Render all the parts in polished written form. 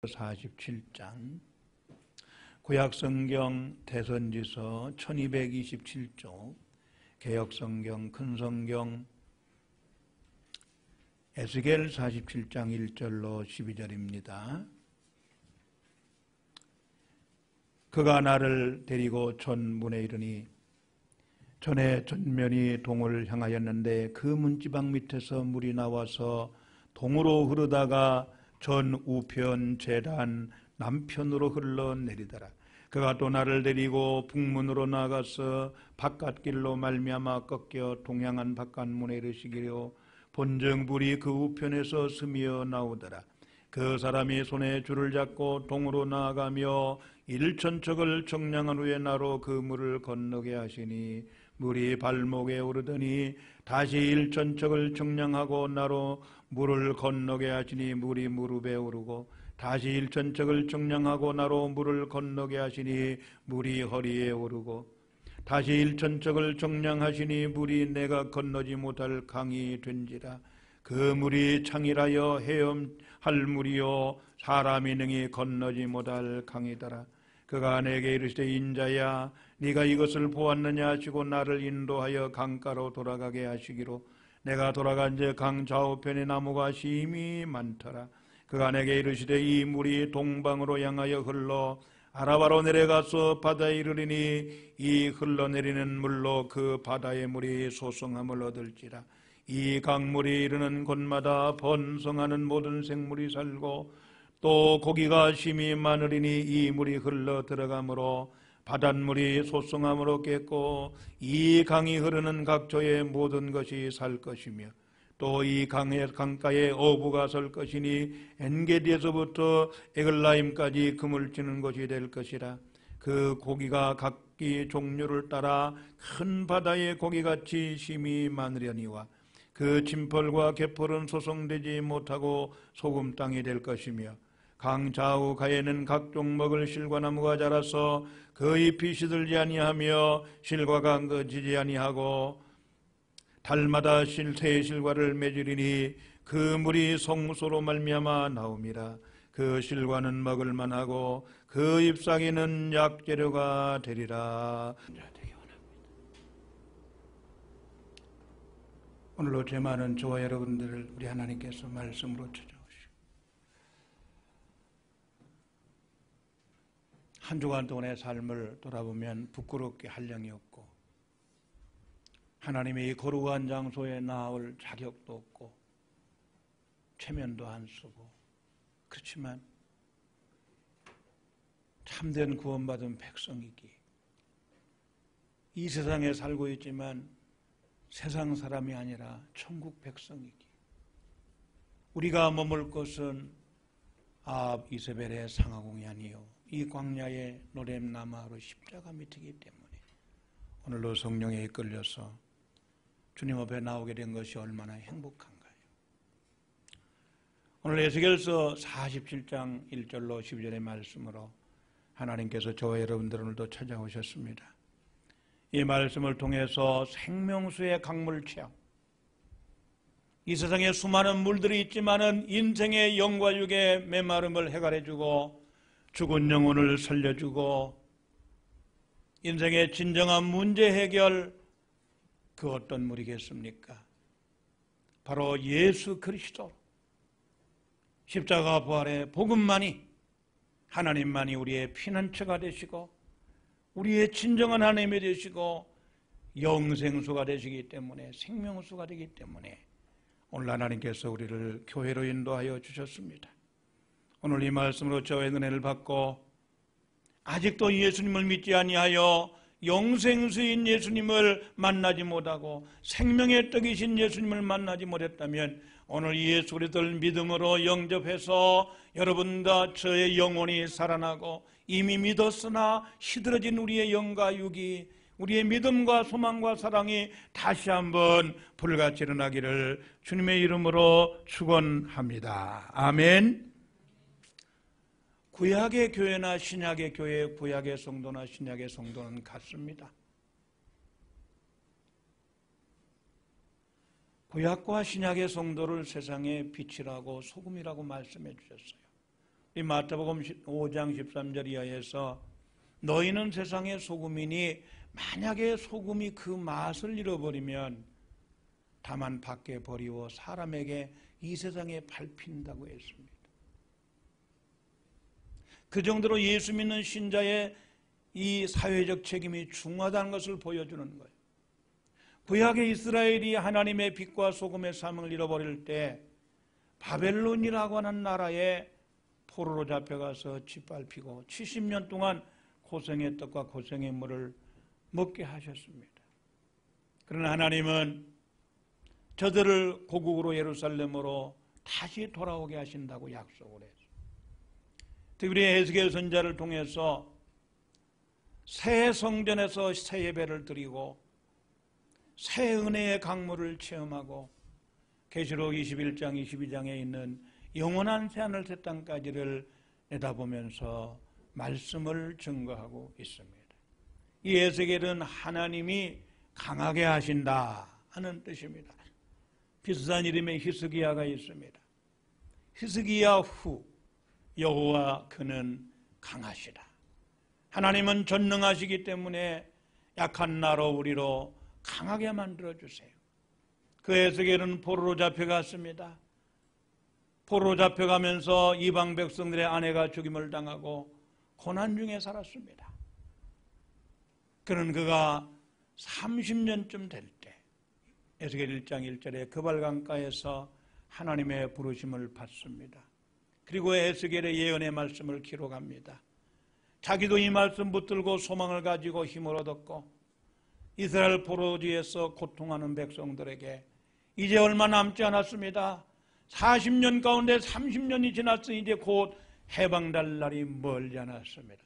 47장 구약성경 대선지서 1227쪽, 개역성경 큰성경 에스겔 47장 1절로 12절입니다. 그가 나를 데리고 전문에 이르니 전에 전면이 동을 향하였는데 그 문지방 밑에서 물이 나와서 동으로 흐르다가 전 우편 제단 남편으로 흘러내리더라. 그가 또 나를 데리고 북문으로 나가서 바깥길로 말미암아 꺾여 동향한 바깥문에 이르시기로 본즉 물이 그 우편에서 스미어 나오더라. 그 사람이 손에 줄을 잡고 동으로 나아가며 일천척을 정량한 후에 나로 그 물을 건너게 하시니 물이 발목에 오르더니 다시 일천척을 정량하고 나로 물을 건너게 하시니 물이 무릎에 오르고 다시 일천척을 정량하고 나로 물을 건너게 하시니 물이 허리에 오르고 다시 일천척을 정량하시니 물이 내가 건너지 못할 강이 된지라. 그 물이 창이라여 헤엄할 물이요 사람이 능히 건너지 못할 강이더라. 그가 내게 이르시되 인자야 네가 이것을 보았느냐 하시고 나를 인도하여 강가로 돌아가게 하시기로 내가 돌아간즉 강 좌우편에 나무가 심히 많더라. 그가 내게 이르시되 이 물이 동방으로 향하여 흘러 아라바로 내려가서 바다에 이르리니 이 흘러내리는 물로 그 바다의 물이 소성함을 얻을지라. 이 강물이 이르는 곳마다 번성하는 모든 생물이 살고 또 고기가 심히 많으리니 이 물이 흘러 들어가므로 바닷물이 소성함으로 깼고 이 강이 흐르는 각처의 모든 것이 살 것이며 또 이 강가에 어부가 설 것이니 엔게디에서부터 에글라임까지 그물 치는 곳이 될 것이라. 그 고기가 각기 종류를 따라 큰 바다의 고기같이 심히 많으려니와 그 짐펄과 개펄은 소성되지 못하고 소금 땅이 될 것이며 강 좌우 가에는 각종 먹을 실과나무가 자라서 그 잎이 시들지 아니하며 실과가 անգ어지지 아니하고 달마다 새 실과를 맺으리니 그 물이 성소로 말미암아 나옴이라. 그 실과는 먹을 만하고 그 잎사귀는 약재료가 되리라. 오늘로 제 많은 저와 여러분들을 우리 하나님께서 말씀으로 찾아오시고 한 주간 동안의 삶을 돌아보면 부끄럽게 한량이 없고 하나님의 이 거룩한 장소에 나올 자격도 없고 체면도 안 쓰고 그렇지만 참된 구원받은 백성이기 이 세상에 살고 있지만 세상 사람이 아니라 천국 백성이기 우리가 머물 곳은 아합 이세벨의 상하궁이 아니요 이 광야의 노렘나무하루 십자가 밑이기 때문에 오늘도 성령에 이끌려서 주님 앞에 나오게 된 것이 얼마나 행복한가요. 오늘 에스겔서 47장 1절로 12절의 말씀으로 하나님께서 저와 여러분들 오늘도 찾아오셨습니다. 이 말씀을 통해서 생명수의 강물 체험, 이 세상에 수많은 물들이 있지만은 인생의 영과 육의 메마름을 해결해주고 죽은 영혼을 살려주고 인생의 진정한 문제 해결, 그 어떤 물이겠습니까? 바로 예수 그리스도 십자가 부활의 복음만이 하나님만이 우리의 피난처가 되시고 우리의 진정한 하나님이 되시고 영생수가 되시기 때문에 생명수가 되기 때문에 오늘 하나님께서 우리를 교회로 인도하여 주셨습니다. 오늘 이 말씀으로 저의 은혜를 받고 아직도 예수님을 믿지 아니하여 영생수인 예수님을 만나지 못하고 생명의 떡이신 예수님을 만나지 못했다면 오늘 예수 그리스도를 믿음으로 영접해서 여러분과 저의 영혼이 살아나고 이미 믿었으나 시들어진 우리의 영과 육이 우리의 믿음과 소망과 사랑이 다시 한번 불같이 일어나기를 주님의 이름으로 축원합니다. 아멘. 구약의 교회나 신약의 교회, 구약의 성도나 신약의 성도는 같습니다. 구약과 신약의 성도를 세상의 빛이라고 소금이라고 말씀해 주셨어요. 이 마태복음 5장 13절 이하에서 너희는 세상의 소금이니 만약에 소금이 그 맛을 잃어버리면 다만 밖에 버리고 사람에게 이 세상에 밟힌다고 했습니다. 그 정도로 예수 믿는 신자의 이 사회적 책임이 중요하다는 것을 보여주는 거예요. 구약의 이스라엘이 하나님의 빛과 소금의 삶을 잃어버릴 때 바벨론이라고 하는 나라에 포로로 잡혀가서 짓밟히고 70년 동안 고생의 떡과 고생의 물을 먹게 하셨습니다. 그러나 하나님은 저들을 고국으로 예루살렘으로 다시 돌아오게 하신다고 약속을 했어요. 특별히 에스겔 선지자를 통해서 새 성전에서 새 예배를 드리고 새 은혜의 강물을 체험하고 계시록 21장 22장에 있는 영원한 새하늘 새 땅까지를 내다보면서 말씀을 증거하고 있습니다. 이 에스겔은 하나님이 강하게 하신다 하는 뜻입니다. 비슷한 이름의 히스기야가 있습니다. 히스기야 후 여호와 그는 강하시다. 하나님은 전능하시기 때문에 약한 나로 우리로 강하게 만들어주세요. 그 에스겔은 포로로 잡혀갔습니다. 포로로 잡혀가면서 이방 백성들의 아내가 죽임을 당하고 고난 중에 살았습니다. 그가 30년쯤 될 때 에스겔 1장 1절에 그발강가에서 하나님의 부르심을 받습니다. 그리고 에스겔의 예언의 말씀을 기록합니다. 자기도 이 말씀 붙들고 소망을 가지고 힘을 얻었고 이스라엘 포로지에서 고통하는 백성들에게 이제 얼마 남지 않았습니다. 40년 가운데 30년이 지났으니 이제 곧 해방될 날이 멀지 않았습니다.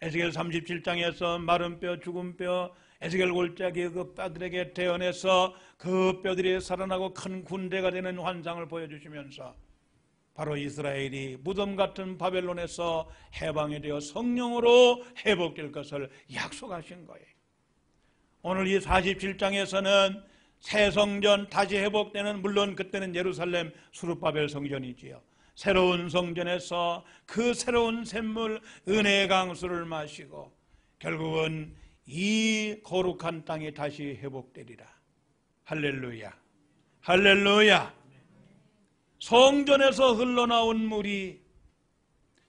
에스겔 37장에서 마른 뼈, 죽은 뼈, 에스겔 골짜기의 그 뼈들에게 태어나서 그 뼈들이 살아나고 큰 군대가 되는 환상을 보여주시면서 바로 이스라엘이 무덤 같은 바벨론에서 해방이 되어 성령으로 회복될 것을 약속하신 거예요. 오늘 이 47장에서는 새 성전 다시 회복되는, 물론 그때는 예루살렘 수룹바벨 성전이지요. 새로운 성전에서 그 새로운 샘물 은혜의 강수를 마시고 결국은 이 거룩한 땅이 다시 회복되리라. 할렐루야, 할렐루야. 성전에서 흘러나온 물이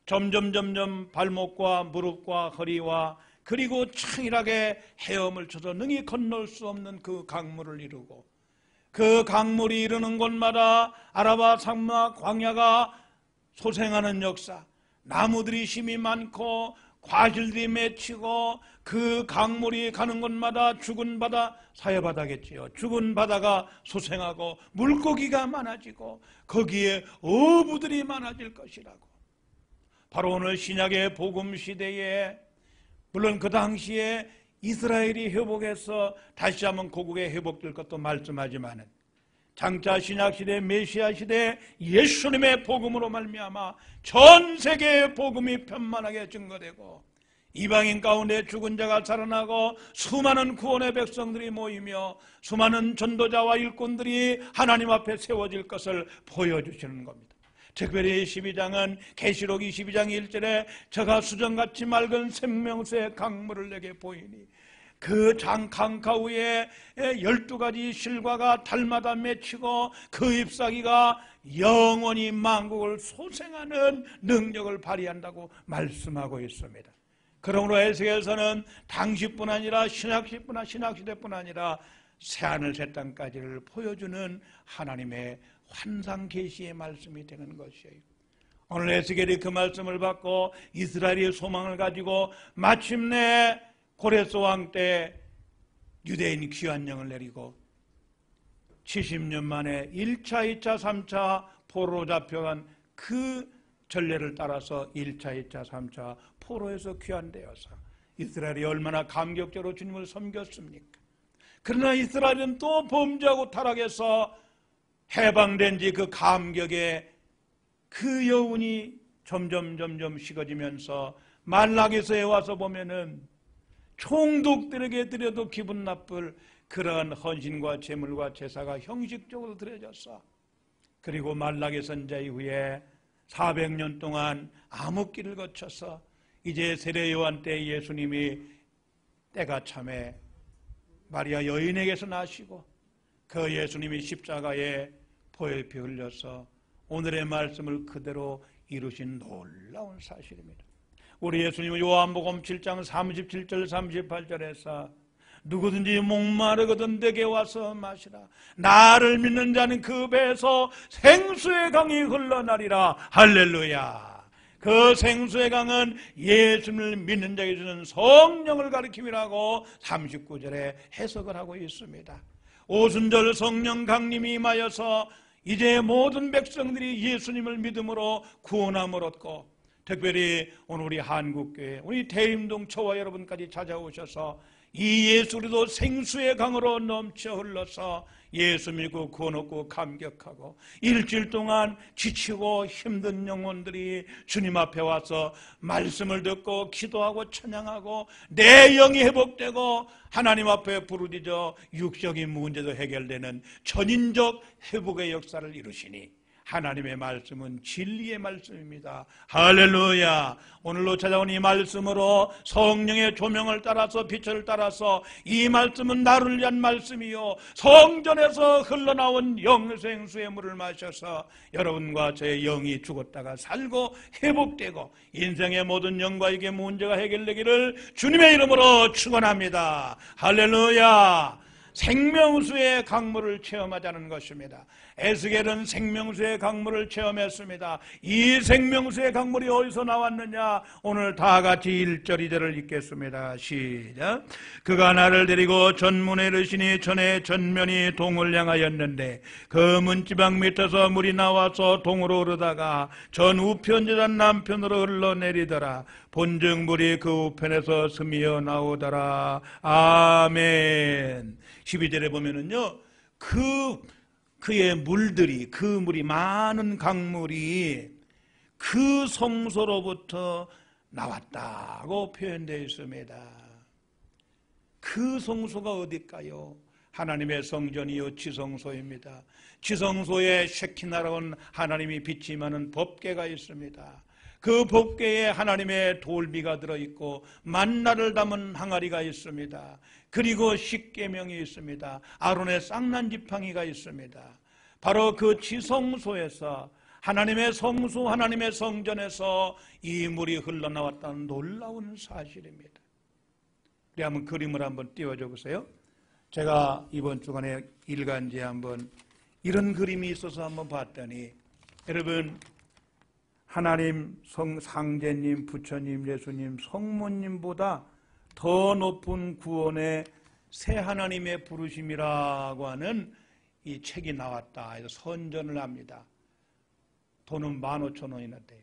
점점 발목과 무릎과 허리와 그리고 창일하게 헤엄을 쳐서 능히 건널 수 없는 그 강물을 이루고 그 강물이 이르는 곳마다 아라바 사막 광야가 소생하는 역사, 나무들이 심이 많고 과실들이 맺히고 그 강물이 가는 곳마다 죽은 바다, 사해바다겠지요. 죽은 바다가 소생하고 물고기가 많아지고 거기에 어부들이 많아질 것이라고. 바로 오늘 신약의 복음 시대에 물론 그 당시에 이스라엘이 회복해서 다시 한번 고국에 회복될 것도 말씀하지만은 장차 신약시대 메시아 시대 예수님의 복음으로 말미암아 전 세계의 복음이 편만하게 증거되고 이방인 가운데 죽은 자가 살아나고 수많은 구원의 백성들이 모이며 수많은 전도자와 일꾼들이 하나님 앞에 세워질 것을 보여주시는 겁니다. 특별히 12장은 계시록 22장 1절에 저가 수정같이 맑은 생명수의 강물을 내게 보이니 그 강가 위에 12가지 실과가 달마다 맺히고 그 잎사귀가 영원히 만국을 소생하는 능력을 발휘한다고 말씀하고 있습니다. 그러므로 에스겔서는 당시뿐 아니라 신약시대뿐 아니라 새하늘 새 땅까지를 보여주는 하나님의 환상 계시의 말씀이 되는 것이에요. 오늘 에스겔이 그 말씀을 받고 이스라엘의 소망을 가지고 마침내 고레스 왕 때 유대인 귀환령을 내리고 70년 만에 1차, 2차, 3차 포로로 잡혀간 그 전례를 따라서 1차, 2차, 3차 포로에서 귀환되어서 이스라엘이 얼마나 감격적으로 주님을 섬겼습니까? 그러나 이스라엘은 또 범죄하고 타락해서 해방된 지 그 감격에 그 여운이 점점 식어지면서 말라기서에 와서 보면은 총독들에게 드려도 기분 나쁠 그러한 헌신과 제물과 제사가 형식적으로 드려졌어. 그리고 말라기 선자 이후에 400년 동안 암흑기를 거쳐서 이제 세례 요한 때 예수님이 때가 참에 마리아 여인에게서 나시고 그 예수님이 십자가에 보혈피 흘려서 오늘의 말씀을 그대로 이루신 놀라운 사실입니다. 우리 예수님은 요한복음 7장 37절 38절에서 누구든지 목마르거든 내게 와서 마시라. 나를 믿는 자는 그 배에서 생수의 강이 흘러나리라. 할렐루야. 그 생수의 강은 예수님을 믿는 자에게 주는 성령을 가리킴이라고 39절에 해석을 하고 있습니다. 오순절 성령 강림이 임하여서 이제 모든 백성들이 예수님을 믿음으로 구원함을 얻고, 특별히 오늘 우리 한국교회 우리 대림동 초와 여러분까지 찾아오셔서 이 예수 그리스도 생수의 강으로 넘쳐 흘러서 예수 믿고 구원 얻고 감격하고, 일주일 동안 지치고 힘든 영혼들이 주님 앞에 와서 말씀을 듣고 기도하고 찬양하고 내 영이 회복되고 하나님 앞에 부르짖어 육적인 문제도 해결되는 전인적 회복의 역사를 이루시니, 하나님의 말씀은 진리의 말씀입니다. 할렐루야. 오늘로 찾아온 이 말씀으로 성령의 조명을 따라서 빛을 따라서 이 말씀은 나를 위한 말씀이요 성전에서 흘러나온 영생수의 물을 마셔서 여러분과 제 영이 죽었다가 살고 회복되고 인생의 모든 영과 이게 문제가 해결되기를 주님의 이름으로 축원합니다. 할렐루야. 생명수의 강물을 체험하자는 것입니다. 에스겔은 생명수의 강물을 체험했습니다. 이 생명수의 강물이 어디서 나왔느냐? 오늘 다 같이 1절 2절을 읽겠습니다. 시작. 그가 나를 데리고 전문에 이르시니 전에 전면이 동을 향하였는데 그 문지방 밑에서 물이 나와서 동으로 흐르다가 전 우편지단 남편으로 흘러내리더라. 본즉 물이 그 우편에서 스미어 나오더라. 아멘. 12절에 보면은요, 그의 물들이, 그 물이, 많은 강물이 그 성소로부터 나왔다고 표현되어 있습니다. 그 성소가 어딜까요? 하나님의 성전이요 지성소입니다. 지성소에 쉐키나라는 하나님이 빛이 임하는 법궤가 있습니다. 그 법궤에 하나님의 돌비가 들어있고 만나를 담은 항아리가 있습니다. 그리고 십계명이 있습니다. 아론의 쌍난지팡이가 있습니다. 바로 그 지성소에서, 하나님의 성소, 하나님의 성전에서 이 물이 흘러나왔다는 놀라운 사실입니다. 우리 한번 그림을 한번 띄워줘 보세요. 제가 이번 주간에 일간지에 한번 이런 그림이 있어서 한번 봤더니, 여러분, 하나님, 상제님, 부처님, 예수님, 성모님보다 더 높은 구원의 새 하나님의 부르심이라고 하는 이 책이 나왔다 해서 선전을 합니다. 돈은 15,000원이나 돼요.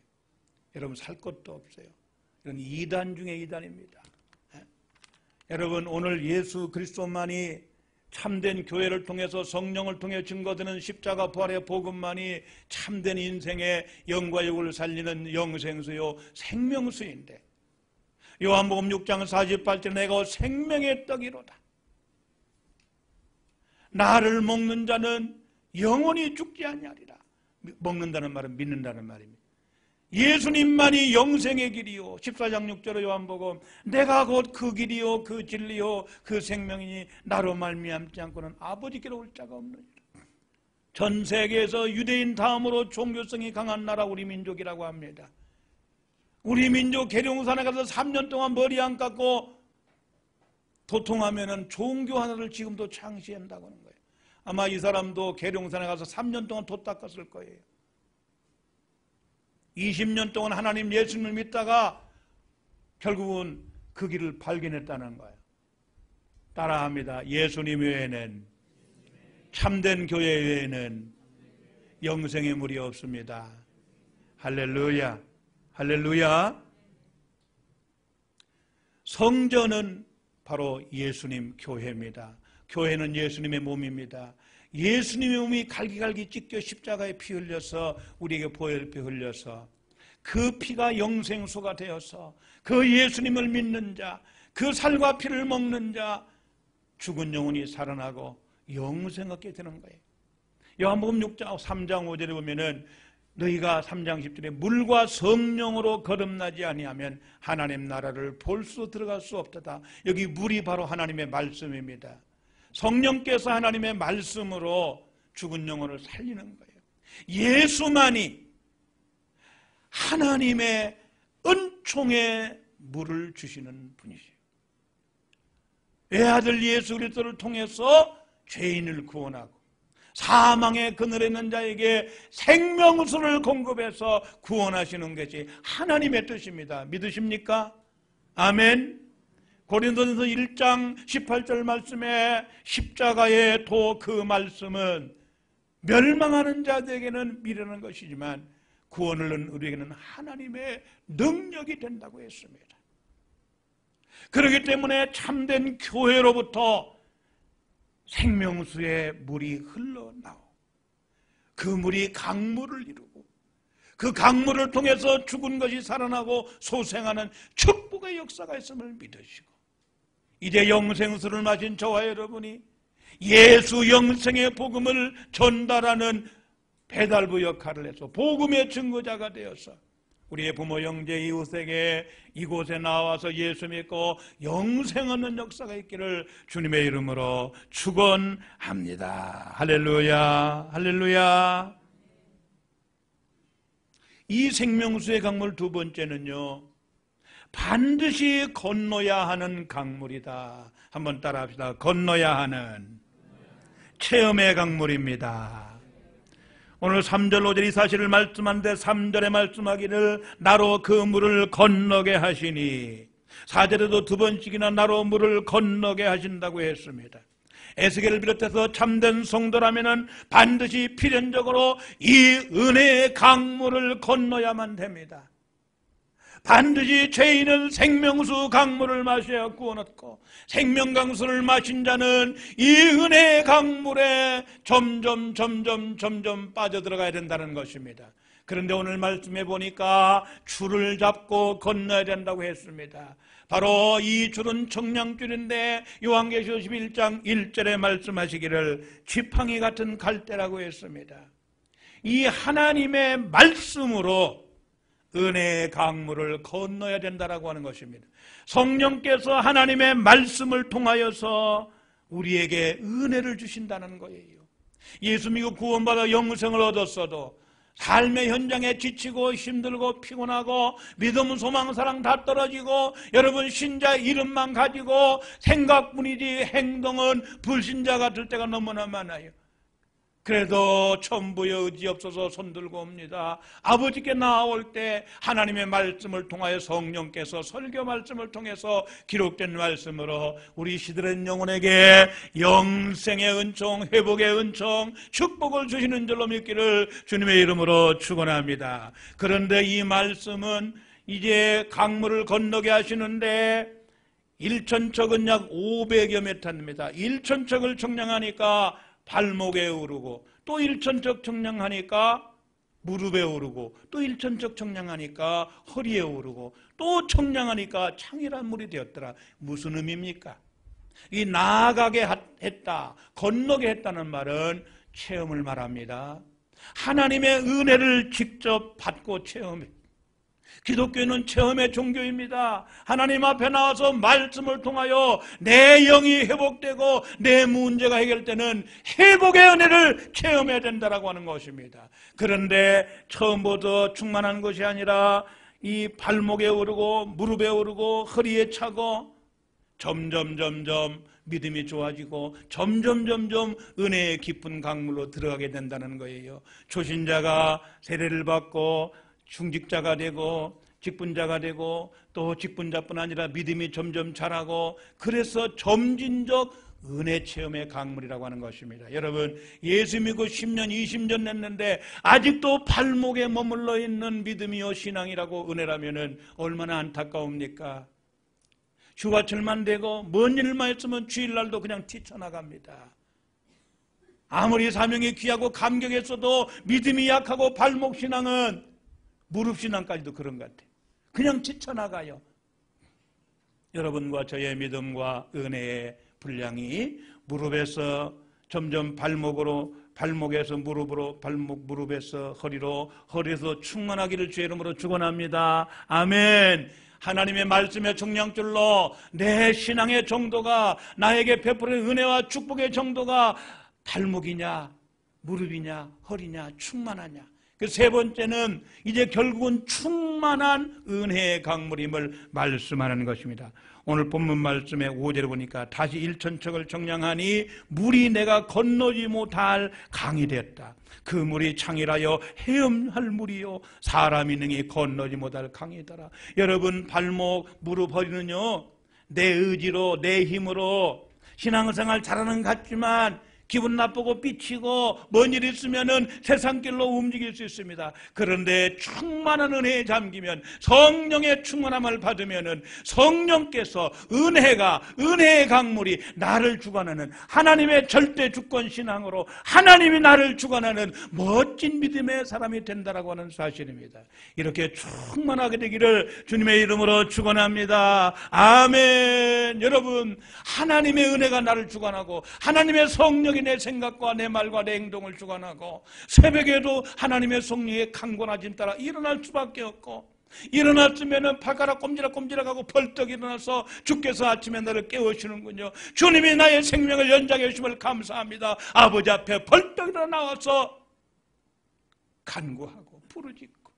여러분 살 것도 없어요. 이건 2단 중에 2단입니다. 여러분, 오늘 예수 그리스도만이 참된 교회를 통해서 성령을 통해 증거되는 십자가 부활의 복음만이 참된 인생의 영과 육을 살리는 영생수요 생명수인데, 요한복음 6장 48절 내가 생명의 떡이로다. 나를 먹는 자는 영원히 죽지 아니하리라. 먹는다는 말은 믿는다는 말입니다. 예수님만이 영생의 길이요, 14장 6절의 요한복음 내가 곧 그 길이요 그 진리요 그 생명이니 나로 말미암지 않고는 아버지께로 올 자가 없느니라. 전 세계에서 유대인 다음으로 종교성이 강한 나라 우리 민족이라고 합니다. 우리 민족 계룡산에 가서 3년 동안 머리 안 깎고 도통하면은 종교 하나를 지금도 창시한다고 하는 거예요. 아마 이 사람도 계룡산에 가서 3년 동안 도 닦았을 거예요. 20년 동안 하나님 예수님을 믿다가 결국은 그 길을 발견했다는 거예요. 따라합니다. 예수님 외에는, 참된 교회 외에는 영생의 물이 없습니다. 할렐루야. 할렐루야. 성전은 바로 예수님 교회입니다. 교회는 예수님의 몸입니다. 예수님의 몸이 갈기갈기 찢겨 십자가에 피 흘려서 우리에게 보혈피 흘려서 그 피가 영생수가 되어서 그 예수님을 믿는 자, 그 살과 피를 먹는 자, 죽은 영혼이 살아나고 영생 얻게 되는 거예요. 요한복음 6장 3장 5절에 보면은 너희가 3장 10절에 물과 성령으로 거듭나지 아니하면 하나님 나라를 볼 수 들어갈 수 없다. 여기 물이 바로 하나님의 말씀입니다. 성령께서 하나님의 말씀으로 죽은 영혼을 살리는 거예요. 예수만이 하나님의 은총의 물을 주시는 분이시요 외아들 예수 그리스도를 통해서 죄인을 구원하고 사망의 그늘에 있는 자에게 생명수를 공급해서 구원하시는 것이 하나님의 뜻입니다. 믿으십니까? 아멘. 고린도전서 1장 18절 말씀에 십자가의 도 그 말씀은 멸망하는 자들에게는 미련한 것이지만 구원을 얻는 우리에게는 하나님의 능력이 된다고 했습니다. 그렇기 때문에 참된 교회로부터 생명수의 물이 흘러나오고 그 물이 강물을 이루고 그 강물을 통해서 죽은 것이 살아나고 소생하는 축복의 역사가 있음을 믿으시고 이제 영생수를 마신 저와 여러분이 예수 영생의 복음을 전달하는 배달부 역할을 해서 복음의 증거자가 되어서 우리의 부모 형제 이웃에게 이곳에 나와서 예수 믿고 영생 얻는 역사가 있기를 주님의 이름으로 축원합니다. 할렐루야, 할렐루야. 이 생명수의 강물 두 번째는요, 반드시 건너야 하는 강물이다. 한번 따라합시다. 건너야 하는 체험의 강물입니다. 오늘 3절 5절 이 사실을 말씀하는데 3절에 말씀하기를 나로 그 물을 건너게 하시니 4절에도 두 번씩이나 나로 물을 건너게 하신다고 했습니다. 에스겔을 비롯해서 참된 성도라면 반드시 필연적으로 이 은혜의 강물을 건너야만 됩니다. 반드시 죄인은 생명수 강물을 마셔야 구원 얻고 생명강수를 마신 자는 이 은혜의 강물에 점점 빠져들어가야 된다는 것입니다. 그런데 오늘 말씀해 보니까 줄을 잡고 건너야 된다고 했습니다. 바로 이 줄은 청량줄인데 요한계시록 11장 1절에 말씀하시기를 지팡이 같은 갈대라고 했습니다. 이 하나님의 말씀으로 은혜의 강물을 건너야 된다라고 하는 것입니다. 성령께서 하나님의 말씀을 통하여서 우리에게 은혜를 주신다는 거예요. 예수 믿고 구원받아 영생을 얻었어도 삶의 현장에 지치고 힘들고 피곤하고 믿음, 소망, 사랑 다 떨어지고 여러분 신자 이름만 가지고 생각뿐이지 행동은 불신자가 될 때가 너무나 많아요. 그래도 천부의 의지 없어서 손들고 옵니다. 아버지께 나아올 때 하나님의 말씀을 통하여 성령께서 설교 말씀을 통해서 기록된 말씀으로 우리 시들은 영혼에게 영생의 은총, 회복의 은총, 축복을 주시는 줄로 믿기를 주님의 이름으로 축원합니다. 그런데 이 말씀은 이제 강물을 건너게 하시는데 1천척은 약 500여 미터입니다. 1천척을 청량하니까 발목에 오르고 또 1천척 청량하니까 무릎에 오르고 또 1천척 청량하니까 허리에 오르고 또 청량하니까 창이란 물이 되었더라. 무슨 의미입니까? 이 나아가게 했다, 건너게 했다는 말은 체험을 말합니다. 하나님의 은혜를 직접 받고 체험해. 기독교는 체험의 종교입니다. 하나님 앞에 나와서 말씀을 통하여 내 영이 회복되고 내 문제가 해결되는 회복의 은혜를 체험해야 된다라고 하는 것입니다. 그런데 처음부터 충만한 것이 아니라 이 발목에 오르고 무릎에 오르고 허리에 차고 점점 믿음이 좋아지고 점점 은혜의 깊은 강물로 들어가게 된다는 거예요. 초신자가 세례를 받고 중직자가 되고 직분자가 되고 또 직분자뿐 아니라 믿음이 점점 자라고 그래서 점진적 은혜 체험의 강물이라고 하는 것입니다. 여러분 예수 믿고 10년 20년 됐는데 아직도 발목에 머물러 있는 믿음이요 신앙이라고 은혜라면 얼마나 안타까웁니까? 휴가철만 되고 먼 일만 있으면 주일날도 그냥 뛰쳐나갑니다. 아무리 사명이 귀하고 감격했어도 믿음이 약하고 발목신앙은 무릎신앙까지도 그런 것 같아요. 그냥 지쳐나가요. 여러분과 저의 믿음과 은혜의 분량이 무릎에서 점점 발목으로 발목에서 무릎으로, 무릎에서 허리로, 허리에서 충만하기를 주의 이름으로 축원합니다. 아멘. 하나님의 말씀의 청량줄로 내 신앙의 정도가, 나에게 베푸는 은혜와 축복의 정도가 발목이냐, 무릎이냐, 허리냐, 충만하냐. 그 세 번째는 이제 결국은 충만한 은혜의 강물임을 말씀하는 것입니다. 오늘 본문 말씀의 5절을 보니까 다시 일천척을 정량하니 물이 내가 건너지 못할 강이 되었다. 그 물이 창이라여 헤엄할 물이요 사람이 능히 건너지 못할 강이더라. 여러분, 발목, 무릎, 허리는요, 내 의지로, 내 힘으로 신앙생활 잘하는 것 같지만 기분 나쁘고 삐치고 뭔 일 있으면은 세상길로 움직일 수 있습니다. 그런데 충만한 은혜에 잠기면, 성령의 충만함을 받으면은 성령께서 은혜의 강물이 나를 주관하는, 하나님의 절대 주권 신앙으로 하나님이 나를 주관하는 멋진 믿음의 사람이 된다라고 하는 사실입니다. 이렇게 충만하게 되기를 주님의 이름으로 축원합니다. 아멘. 여러분, 하나님의 은혜가 나를 주관하고 하나님의 성령이 내 생각과 내 말과 내 행동을 주관하고, 새벽에도 하나님의 성령의 강권하심 따라 일어날 수밖에 없고, 일어났으면 발가락 꼼지락꼼지락하고 벌떡 일어나서 주께서 아침에 나를 깨우시는군요. 주님이 나의 생명을 연장해 주심을 감사합니다. 아버지 앞에 벌떡 일어나와서 간구하고 부르짖고.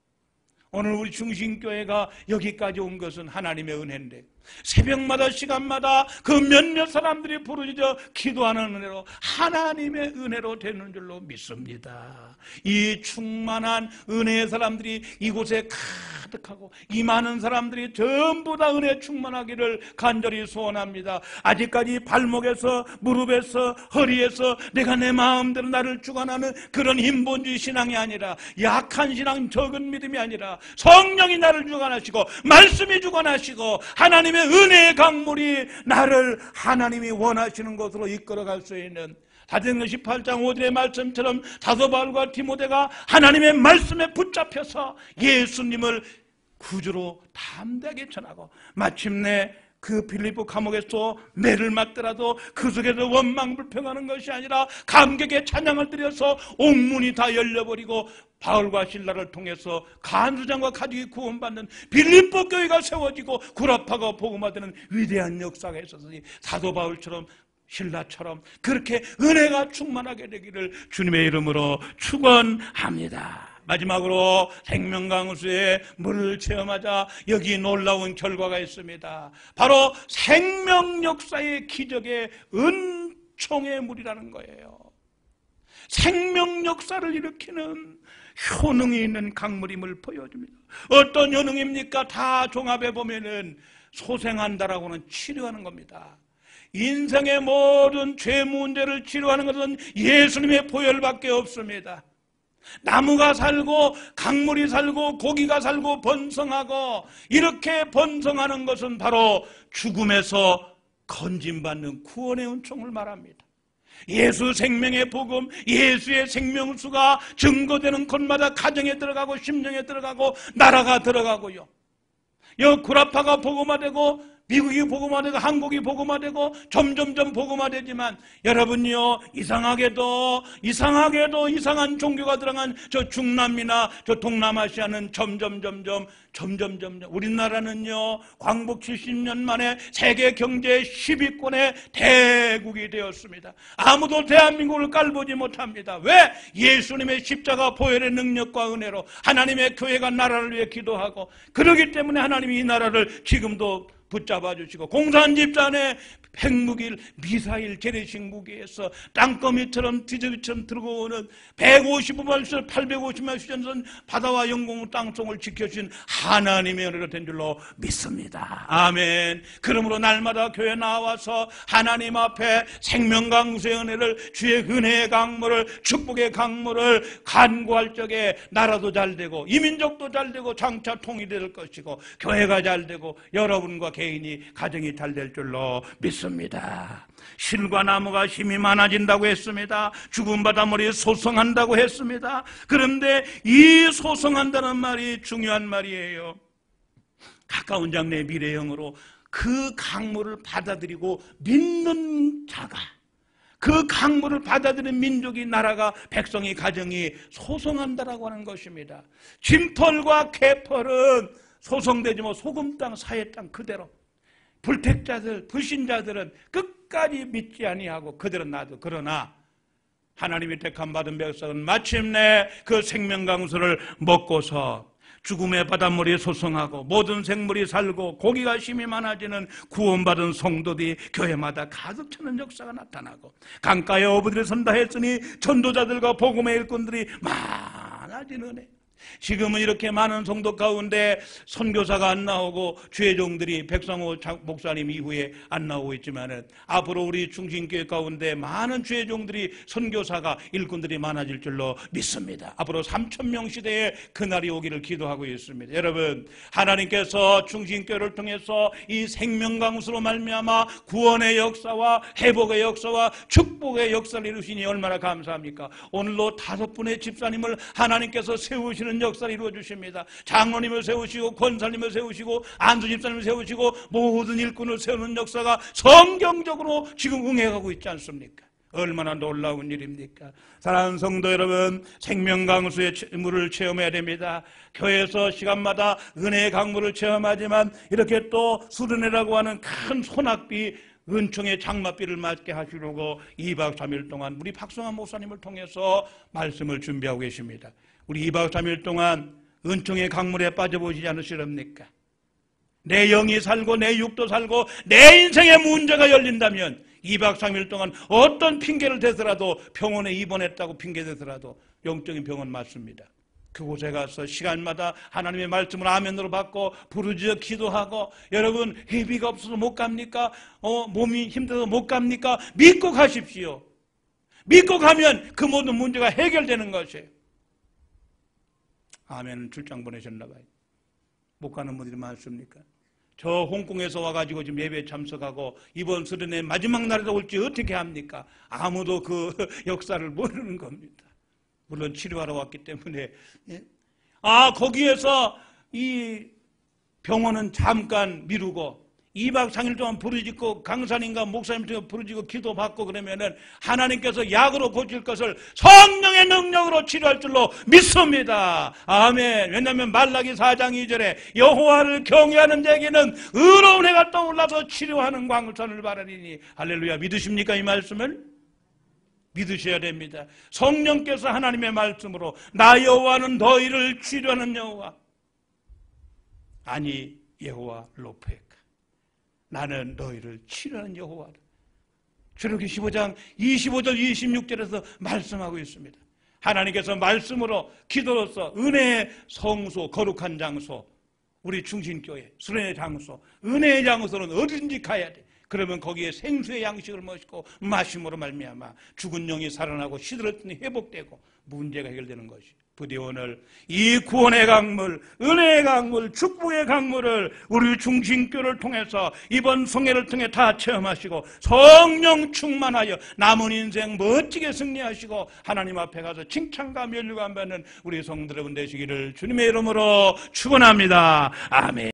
오늘 우리 중심교회가 여기까지 온 것은 하나님의 은혜인데, 새벽마다 시간마다 그 몇몇 사람들이 부르짖어 기도하는 은혜로, 하나님의 은혜로 되는 줄로 믿습니다. 이 충만한 은혜의 사람들이 이곳에 가득하고, 이 많은 사람들이 전부 다 은혜 충만하기를 간절히 소원합니다. 아직까지 발목에서, 무릎에서, 허리에서 내가 내 마음대로 나를 주관하는 그런 힘본주의 신앙이 아니라, 약한 신앙, 적은 믿음이 아니라 성령이 나를 주관하시고 말씀이 주관하시고 하나님의 은혜의 강물이 나를 하나님이 원하시는 곳으로 이끌어갈 수 있는, 사도행전 18장 5절의 말씀처럼 사도 바울과 디모데가 하나님의 말씀에 붙잡혀서 예수님을 구주로 담대하게 전하고, 마침내 그 빌립보 감옥에서 매를 맞더라도 그 속에서 원망불평하는 것이 아니라 감격의 찬양을 드려서 옥문이 다 열려버리고, 바울과 실라를 통해서 간수장과 가족이 구원받는 빌립보 교회가 세워지고 구라파가 복음화되는 위대한 역사가 있었으니, 사도 바울처럼 신라처럼 그렇게 은혜가 충만하게 되기를 주님의 이름으로 축원합니다. 마지막으로 생명강수의 물을 체험하자 여기 놀라운 결과가 있습니다. 바로 생명 역사의 기적의 은총의 물이라는 거예요. 생명 역사를 일으키는 효능이 있는 강물임을 보여줍니다. 어떤 효능입니까? 다 종합해 보면은 소생한다라고는 치료하는 겁니다. 인생의 모든 죄 문제를 치료하는 것은 예수님의 보혈밖에 없습니다. 나무가 살고 강물이 살고 고기가 살고 번성하고, 이렇게 번성하는 것은 바로 죽음에서 건짐받는 구원의 은총을 말합니다. 예수 생명의 복음, 예수의 생명수가 증거되는 곳마다 가정에 들어가고 심령에 들어가고 나라가 들어가고요, 구라파가 복음화되고 미국이 복음화되고 한국이 복음화되고 점점점 복음화되지만, 여러분요, 이상하게도 이상한 종교가 들어간 저 중남미나 저 동남아시아는 점점점 우리나라는요, 광복 70년 만에 세계 경제 10위권의 대국이 되었습니다. 아무도 대한민국을 깔보지 못합니다. 왜? 예수님의 십자가 보혈의 능력과 은혜로 하나님의 교회가 나라를 위해 기도하고, 그러기 때문에 하나님이 이 나라를 지금도 붙잡아 주시고, 공산 집단의 핵무기, 미사일, 재래식 무기에서 땅거미처럼 뒤집이처럼 들어오는 155마일씩 850마일씩 전선 바다와 영공 땅속을 지켜주신 하나님의 은혜로 된 줄로 믿습니다. 아멘. 그러므로 날마다 교회 나와서 하나님 앞에 생명강수의 은혜를, 주의 은혜의 강물을, 축복의 강물을 간구할 적에 나라도 잘되고 이민족도 잘되고 장차 통일될 것이고 교회가 잘되고 여러분과 개인이, 가정이 잘될 줄로 믿습니다. 실과 나무가 힘이 많아진다고 했습니다. 죽은 바닷물이 소성한다고 했습니다. 그런데 이 소성한다는 말이 중요한 말이에요. 가까운 장래의 미래형으로 그 강물을 받아들이고 믿는 자가, 그 강물을 받아들인 민족이, 나라가, 백성이, 가정이 소송한다라고 하는 것입니다. 짐털과 개펄은 소송되지 뭐 소금 땅, 사해 땅 그대로. 불택자들, 불신자들은 끝까지 믿지 아니하고 그대로 놔두. 그러나 하나님이 택함 받은 백성은 마침내 그 생명강수를 먹고서 죽음의 바닷물이 소성하고 모든 생물이 살고 고기가 심이 많아지는 구원받은 성도들이 교회마다 가득 차는 역사가 나타나고, 강가에 어부들이 선다 했으니 전도자들과 복음의 일꾼들이 많아지는 은혜. 지금은 이렇게 많은 성도 가운데 선교사가 안 나오고 주의종들이, 백성호 목사님 이후에 안 나오고 있지만은 앞으로 우리 중심교회 가운데 많은 주의종들이, 선교사가, 일꾼들이 많아질 줄로 믿습니다. 앞으로 3,000명 시대에 그날이 오기를 기도하고 있습니다. 여러분, 하나님께서 중심교회를 통해서 이 생명강수로 말미암아 구원의 역사와 회복의 역사와 축복의 역사를 이루시니 얼마나 감사합니까? 오늘로 5분의 집사님을 하나님께서 세우시는 역사를 이루어 주십니다. 장로님을 세우시고 권사님을 세우시고 안수 집사님을 세우시고 모든 일꾼을 세우는 역사가 성경적으로 지금 응해가고 있지 않습니까? 얼마나 놀라운 일입니까? 사랑하는 성도 여러분, 생명강수의 물을 체험해야 됩니다. 교회에서 시간마다 은혜의 강물을 체험하지만 이렇게 또 수련회라고 하는 큰 소낙비, 은총의 장맛비를 맞게 하시려고 2박 3일 동안 우리 박성환 목사님을 통해서 말씀을 준비하고 계십니다. 우리 2박 3일 동안 은총의 강물에 빠져보시지 않으시렵니까? 내 영이 살고 내 육도 살고 내 인생의 문제가 열린다면 2박 3일 동안 어떤 핑계를 대더라도, 병원에 입원했다고 핑계대더라도 영적인 병원 맞습니다. 그곳에 가서 시간마다 하나님의 말씀을 아멘으로 받고 부르짖어 기도하고, 여러분 회비가 없어서 못 갑니까? 몸이 힘들어서 못 갑니까? 믿고 가십시오. 믿고 가면 그 모든 문제가 해결되는 것이에요. 아멘. 출장 보내셨나 봐요. 못 가는 분들이 많습니까? 저 홍콩에서 와가지고 지금 예배에 참석하고 이번 수련회 마지막 날에도 올지 어떻게 합니까? 아무도 그 역사를 모르는 겁니다. 물론 치료하러 왔기 때문에. 거기에서 이 병원은 잠깐 미루고 2박 3일 동안 부르짖고 강사님과 목사님 통해 부르짖고 기도받고 그러면은 하나님께서 약으로 고칠 것을 성령의 능력으로 치료할 줄로 믿습니다. 아멘. 왜냐하면 말라기 4장 2절에 여호와를 경외하는 자에게는 의로운 해가 떠올라서 치료하는 광선을 바라리니. 할렐루야. 믿으십니까? 이 말씀을? 믿으셔야 됩니다. 성령께서 하나님의 말씀으로 나 여호와는 너희를 치료하는 여호와, 아니 여호와 로프에카, 나는 너희를 치료하는 여호와다. 출애굽기 15장 25절 26절에서 말씀하고 있습니다. 하나님께서 말씀으로, 기도로서 은혜의 성소, 거룩한 장소, 우리 중심교회 수련의 장소, 은혜의 장소는 어디든지 가야 돼. 그러면 거기에 생수의 양식을 먹고 마심으로 말미암아 죽은 영이 살아나고 시들었더니 회복되고 문제가 해결되는 것이. 부디 오늘 이 구원의 강물, 은혜의 강물, 축복의 강물을 우리 중심교를 통해서 이번 성회를 통해 다 체험하시고 성령 충만하여 남은 인생 멋지게 승리하시고 하나님 앞에 가서 칭찬과 면류관 받는 우리 성도 여러분 되시기를 주님의 이름으로 축원합니다. 아멘.